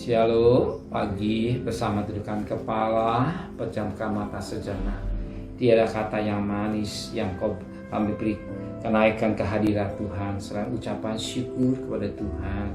Shalom, pagi bersama tundukkan kepala, pejamkan mata sejenak. Tiada kata yang manis yang kami beri kenaikan kehadirat Tuhan selain ucapan syukur kepada Tuhan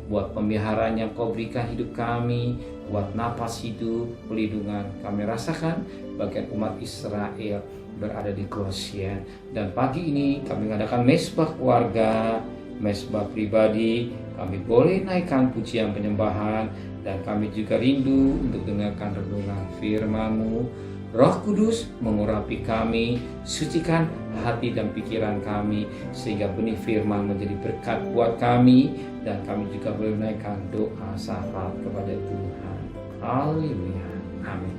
buat pemeliharaan yang kau berikan hidup kami, buat napas hidup, pelindungan kami rasakan bagian umat Israel berada di Goshen. Dan pagi ini kami mengadakan mesbah keluarga, mesbah pribadi. Kami boleh naikkan pujian penyembahan, dan kami juga rindu untuk dengarkan renungan firman-Mu. Roh Kudus mengurapi kami, sucikan hati dan pikiran kami, sehingga benih firman menjadi berkat buat kami, dan kami juga boleh menaikkan doa syafaat kepada Tuhan. Haleluya, amin.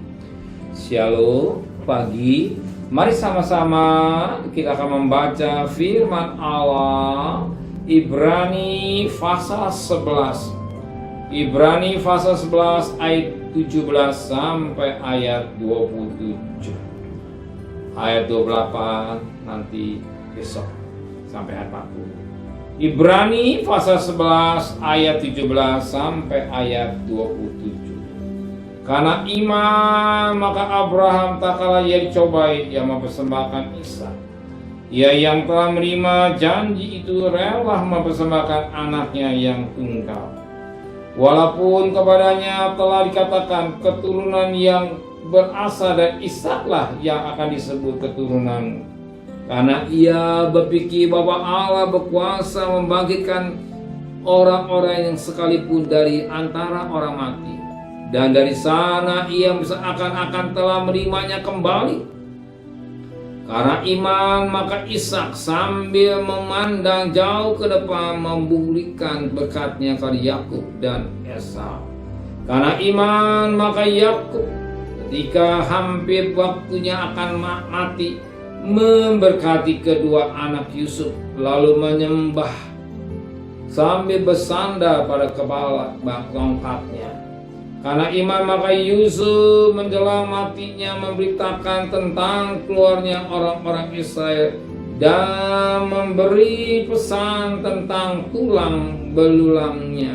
Shalom, pagi. Mari sama-sama kita akan membaca firman Allah. Ibrani pasal 11. Ibrani pasal 11 ayat 17 sampai ayat 27. Ayat 28 nanti besok sampai ayat 40. Ibrani pasal 11 ayat 17 sampai ayat 27. Karena iman maka Abraham tak kalah ia dicobai, ia mempersembahkan Ishak. Ia yang telah menerima janji itu rela mempersembahkan anaknya yang tunggal. Walaupun kepadanya telah dikatakan keturunan yang berasal dari Ishaklah yang akan disebut keturunan. Karena ia berpikir bahwa Allah berkuasa membangkitkan orang-orang yang sekalipun dari antara orang mati. Dan dari sana ia seakan-akan telah menerimanya kembali. Karena iman maka Ishak sambil memandang jauh ke depan memberikan berkatnya kepada Yakub dan Esau. Karena iman maka Yakub ketika hampir waktunya akan mati memberkati kedua anak Yusuf, lalu menyembah sambil bersandar pada kepala tongkatnya. Karena iman maka Yusuf menjelang matinya memberitakan tentang keluarnya orang-orang Israel dan memberi pesan tentang tulang belulangnya.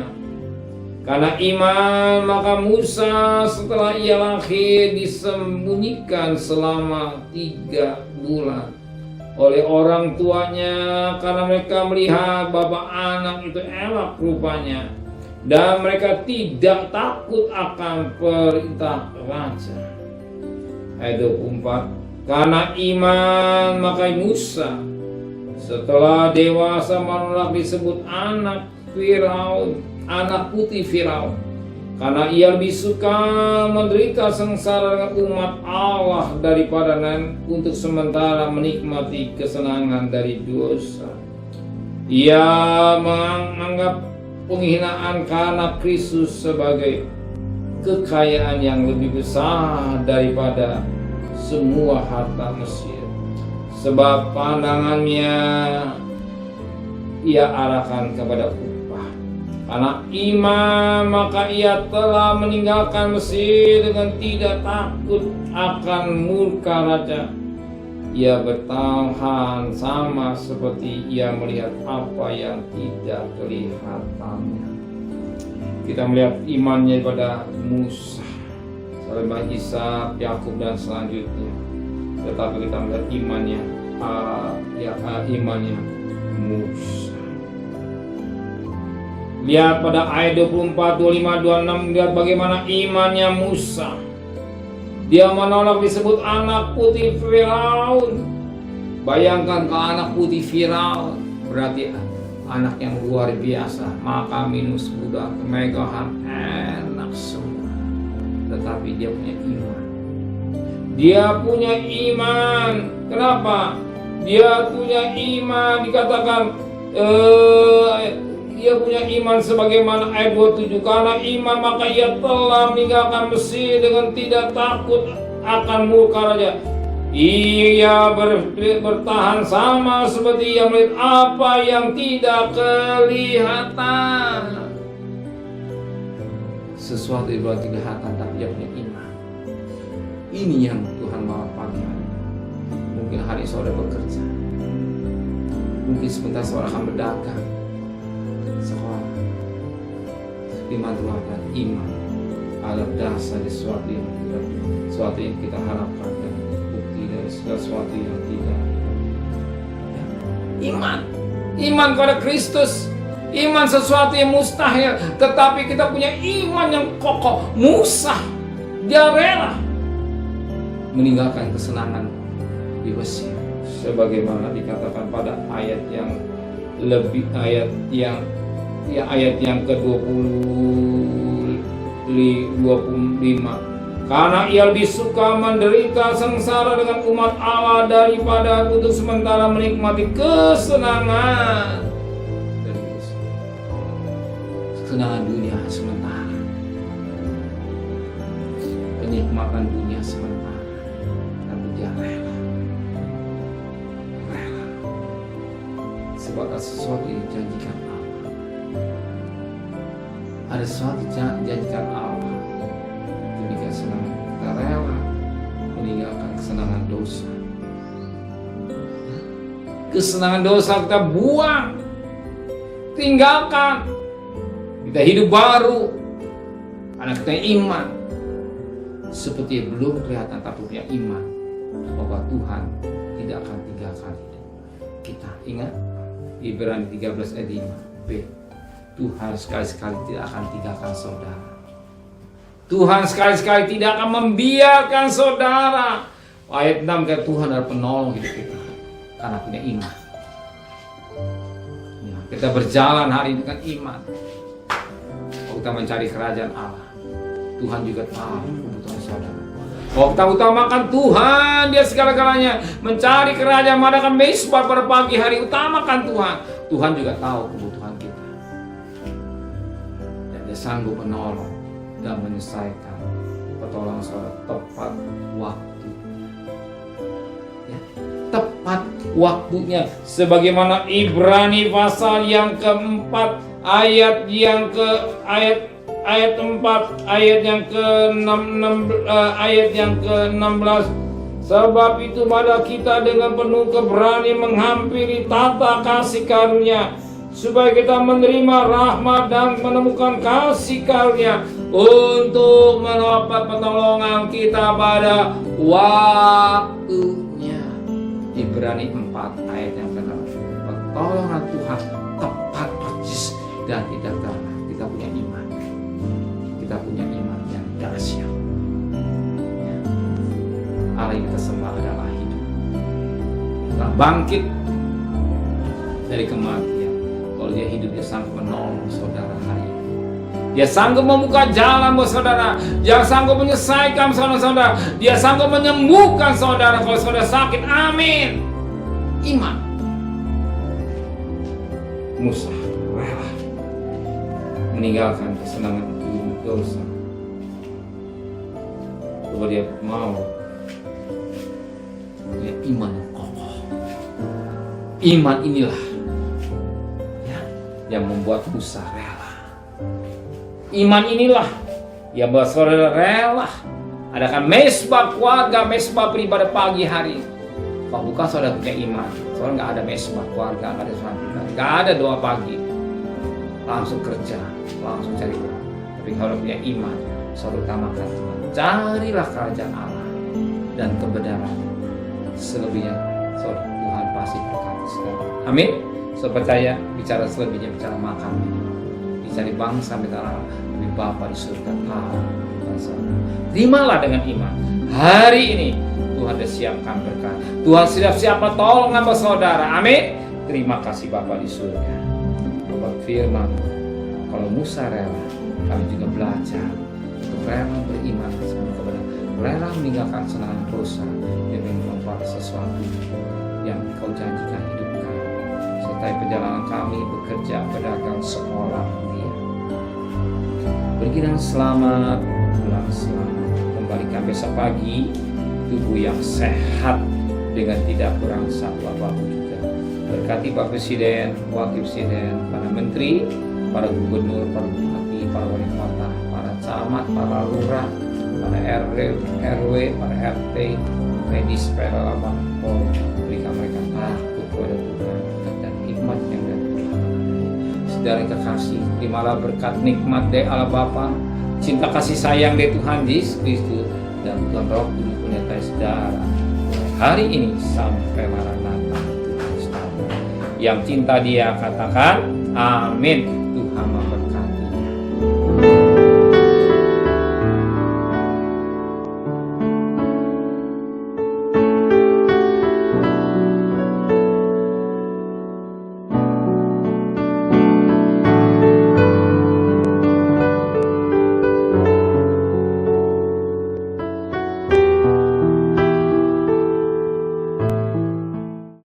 Karena iman maka Musa setelah ia lahir disembunyikan selama 3 bulan oleh orang tuanya, karena mereka melihat bahwa anak itu elok rupanya. Dan mereka tidak takut akan perintah raja. Ayat 24. Karena iman maka Musa setelah dewasa menolak disebut anak Firaun, anak putih Firaun, karena ia lebih suka menderita sengsara dengan umat Allah daripada untuk sementara menikmati kesenangan dari dosa. Ia menganggap penghinaan karena Kristus sebagai kekayaan yang lebih besar daripada semua harta Mesir. Sebab pandangannya ia arahkan kepada upah. Karena iman maka ia telah meninggalkan Mesir dengan tidak takut akan murka raja. Ia bertahan sama seperti ia melihat apa yang tidak kelihatannya. Kita melihat imannya pada Musa, Salembah Ishak, Yakub dan selanjutnya. Tetapi kita melihat imannya Musa. Lihat pada ayat 24, 25, 26, lihat bagaimana imannya Musa. Dia menolak disebut anak putih Firaun. Bayangkan ke anak putih Firaun, berarti anak yang luar biasa, makan minum sebudak, kemegahan, enak semua. Tetapi dia punya iman. Dia punya iman. Kenapa? Dia punya iman, dikatakan ia punya iman sebagaimana ayat 27. Karena iman maka ia telah meninggalkan Mesir dengan tidak takut akan murka raja. Ia bertahan sama seperti ia melihat apa yang tidak kelihatan. Sesuatu yang belum kelihatan tapi dia punya iman. Ini yang Tuhan mau pagi hari. Mungkin hari saudara bekerja, mungkin sebentar saudara akan berdagang, sekolah. Firman Tuhan adalah iman adalah dasar dari sesuatu yang kita harapkan dan bukti dari sesuatu yang tidak. Iman kepada Kristus, iman sesuatu yang mustahil, tetapi kita punya iman yang kokoh. Musa, dia rela meninggalkan kesenangan di Mesir, sebagaimana dikatakan pada ayat yang ke-25. Karena ia lebih suka menderita sengsara dengan umat Allah daripada untuk sementara menikmati kesenangan dari Yesus. Kesenangan dunia sementara, kenikmatan dunia sementara, tapi dia rela. Sebab ada sesuatu yang dijanjikan Allah. Ada sesuatu yang dijanjikan Allah. Demikian senang kita rela meninggalkan kesenangan dosa. Kesenangan dosa kita buang, tinggalkan. Kita hidup baru karena kita iman. Seperti belum kelihatan tapi punya iman bahwa Tuhan tidak akan tinggalkan hidup kita. Ingat Ibrani 13 ayat 5b. Tuhan sekali-sekali tidak akan tinggalkan saudara. Tuhan sekali-sekali tidak akan membiarkan saudara. Ayat 6 kata Tuhan adalah penolong hidup kita karena punya iman. Ya, kita berjalan hari ini dengan iman. Kalau kita mencari kerajaan Allah, Tuhan juga tahu kebutuhan saudara. Kalau kita utamakan Tuhan, dia segala-galanya. Mencari kerajaan, mengadakan mesbah pada pagi hari, utamakan Tuhan. Tuhan juga tahu kebutuhan kita. Dan dia sanggup menolong dan menyelesaikan pertolongan saudara tepat waktu. Ya, tepat waktunya. Sebagaimana Ibrani pasal yang keempat, ayat 4, ayat yang ke-16. Sebab itu mari kita dengan penuh keberanian menghampiri tata kasih karunia, supaya kita menerima rahmat dan menemukan kasih karunia untuk mendapat pertolongan kita pada waktunya. Ibrani 4 ayat yang ke-6. Pertolongan Tuhan tepat persis dan tidak terlambat. Kita punya iman. Kita punya iman yang dahsyat. Allah yang kita sembah adalah hidup. Kita bangkit dari kematian. Kalau dia hidup, dia sanggup menolong saudara hari ini. Dia sanggup membuka jalan buat saudara. Dia sanggup menyelesaikan saudara. Dia sanggup menyembuhkan saudara kalau saudara sakit. Amin. Iman. Musa rela meninggalkan kesenangan dosa. Bahwa dia mau punya iman yang kokoh. Iman inilah yang membuat Musa rela. Iman inilah yang membuat saudara rela adakan mesbah keluarga, mesbah beribadah pagi hari. Kalau bukan saudara punya iman, saudara nggak ada mesbah keluarga, nggak ada selantikan, nggak ada doa pagi, langsung kerja, langsung cari uang. Tapi kalau punya iman, saudara utamakan Tuhan. Carilah kerajaan Allah dan kebenaran. Selebihnya, saudara, Tuhan pasti berkati saudara. Amin. Saya percaya bicara selebihnya, bicara makan, dicari bangsa minta lebih Bapa di surga tahu bangsa. Terimalah dengan iman. Hari ini Tuhan sudah siapkan berkat. Tuhan sudah siap pertolongan buat saudara. Amin. Terima kasih Bapa di surga. Bapak firman, kalau Musa rela, kami juga belajar untuk rela beriman kepada, rela meninggalkan senangan dosa demi membuat sesuatu yang Kau janjikan hidup kami. Sertai perjalanan kami bekerja, pedagang, sekolah, dia. Pergi dengan selamat, pulang selamat. Kembalikan besok pagi tubuh yang sehat dengan tidak kurang satu apapun juga. Berkati Pak Presiden, Wakil Presiden, para Menteri, para Gubernur, para Bupati, para Wali Kota, para Camat, para Lurah, para RW, para RT, medis, para berikan mereka takut kepada Tuhan dan hikmat yang dari Tuhan. saudara kekasih, terimalah berkat nikmat dari Allah Bapa, cinta kasih sayang dari Tuhan Yesus Kristus, dan Tuhan Roh Kudus menyertai saudara hari ini sampai Maranatha Tuhan. Yang cinta Dia katakan amin. Tuhan memberkati.